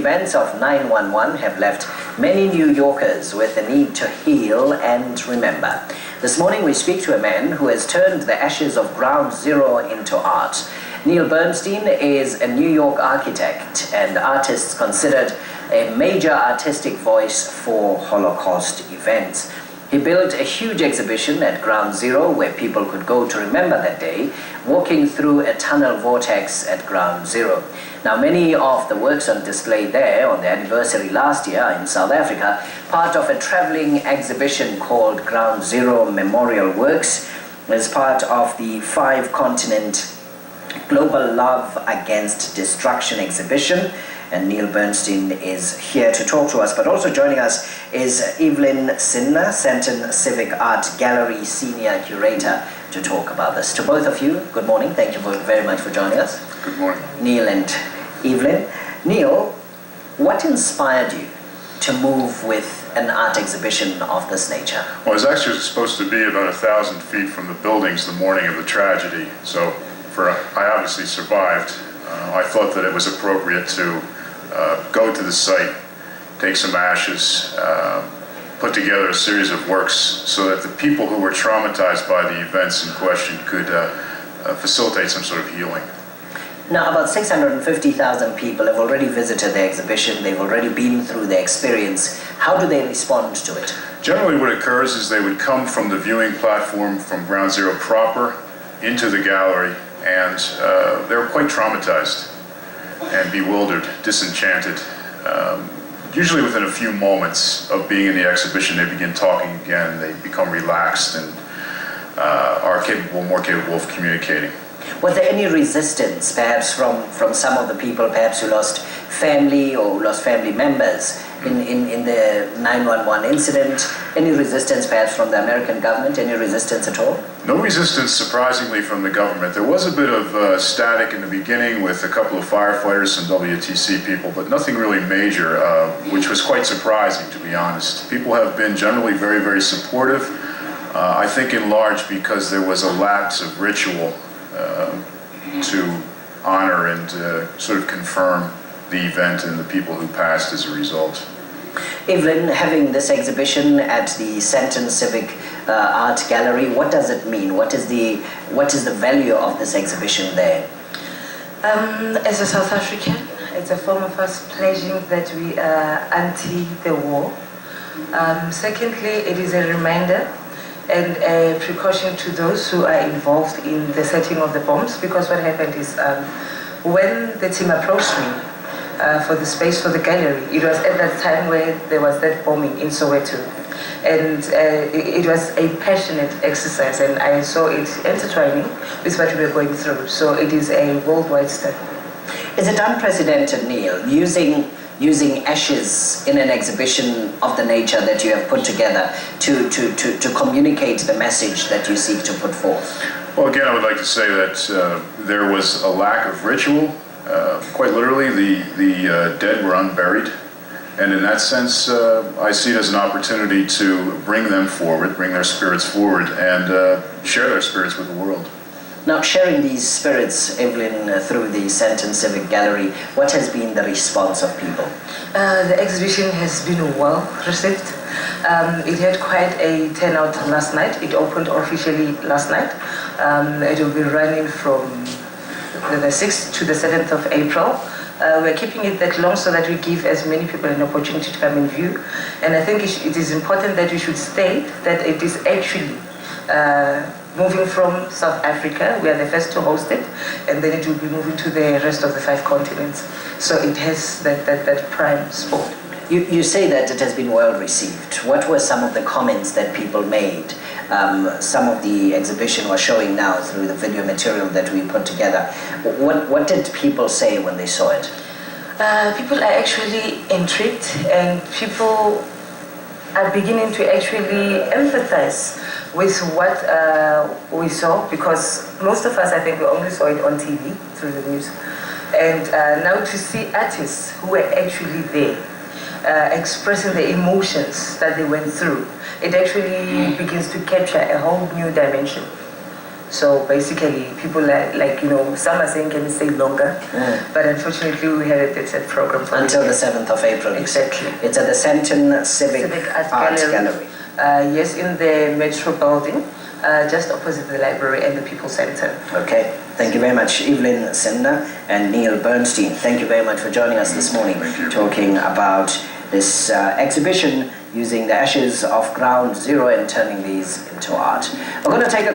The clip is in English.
events of 9/11 have left many New Yorkers with the need to heal and remember. This morning we speak to a man who has turned the ashes of Ground Zero into art. Neil Bernstein is a New York architect and artist considered a major artistic voice for Holocaust events. He built a huge exhibition at Ground Zero where people could go to remember that day, walking through a tunnel vortex at Ground Zero. Now, many of the works on display there on the anniversary last year in South Africa, part of a traveling exhibition called Ground Zero Memorial Works, as part of the 5-continent Global Love Against Destruction exhibition. And Neil Bernstein is here to talk to us. But also joining us is Evelyn Sinner, Senton Civic Art Gallery Senior Curator, to talk about this. To both of you, good morning. Thank you very much for joining us. Good morning. Neil and Evelyn. Neil, what inspired you to move with an art exhibition of this nature? Well, it was actually supposed to be about 1,000 feet from the buildings the morning of the tragedy. So I obviously survived. I thought that it was appropriate to go to the site, take some ashes, put together a series of works so that the people who were traumatized by the events in question could facilitate some sort of healing. Now, about 650,000 people have already visited the exhibition. They've already been through the experience. How do they respond to it? Generally what occurs is they would come from the viewing platform from Ground Zero proper into the gallery, and they were quite traumatized and bewildered, disenchanted. Usually within a few moments of being in the exhibition, they begin talking again, they become relaxed and are more capable of communicating. Was there any resistance, perhaps from some of the people, perhaps who lost family or who lost family members in the 9/11 incident? Any resistance, perhaps, from the American government? Any resistance at all? No resistance, surprisingly, from the government. There was a bit of static in the beginning with a couple of firefighters, some WTC people, but nothing really major, which was quite surprising, to be honest. People have been generally very, very supportive. I think in large because there was a lapse of ritual to honor and sort of confirm the event and the people who passed as a result. Evelyn, having this exhibition at the Senton Civic Art Gallery, what does it mean? What is the value of this exhibition there? As a South African, it's a form of us pledging that we are anti the war. Secondly, it is a reminder and a precaution to those who are involved in the setting of the bombs, because what happened is when the team approached me for the space for the gallery, it was at that time where there was that bombing in Soweto, and it was a passionate exercise, and I saw it intertwining with what we were going through, so it is a worldwide step. Is it unprecedented, Neil, using ashes in an exhibition of the nature that you have put together to communicate the message that you seek to put forth? Well, again, I would like to say that there was a lack of ritual. Quite literally, the dead were unburied. And in that sense, I see it as an opportunity to bring them forward, bring their spirits forward, and share their spirits with the world. Now, sharing these spirits, Evelyn, through the Senton Civic Gallery, what has been the response of people? The exhibition has been well received. It had quite a turnout last night. It opened officially last night. It will be running from the 6th to the 7th of April. We're keeping it that long so that we give as many people an opportunity to come and view. And I think it is important that we should state that it is actually moving from South Africa. We are the first to host it, and then it will be moving to the rest of the 5 continents. So it has that prime spot. You say that it has been well received. What were some of the comments that people made? Some of the exhibition was showing now through the video material that we put together. What did people say when they saw it? People are actually intrigued, and people are beginning to actually empathize with what we saw, because most of us, I think, we only saw it on TV through the news. And now to see artists who were actually there, expressing the emotions that they went through, it actually begins to capture a whole new dimension. So basically, people like some are saying can we stay longer, but unfortunately we had a set program for until the 7th of April. Exactly. It's at the Senton Civic Art Gallery. Yes, in the Metro building, just opposite the library and the People's Center. Okay. Thank you very much, Evelyn Senda and Neil Bernstein. Thank you very much for joining us this morning, talking about this exhibition using the ashes of Ground Zero and turning these into art. We're going to take a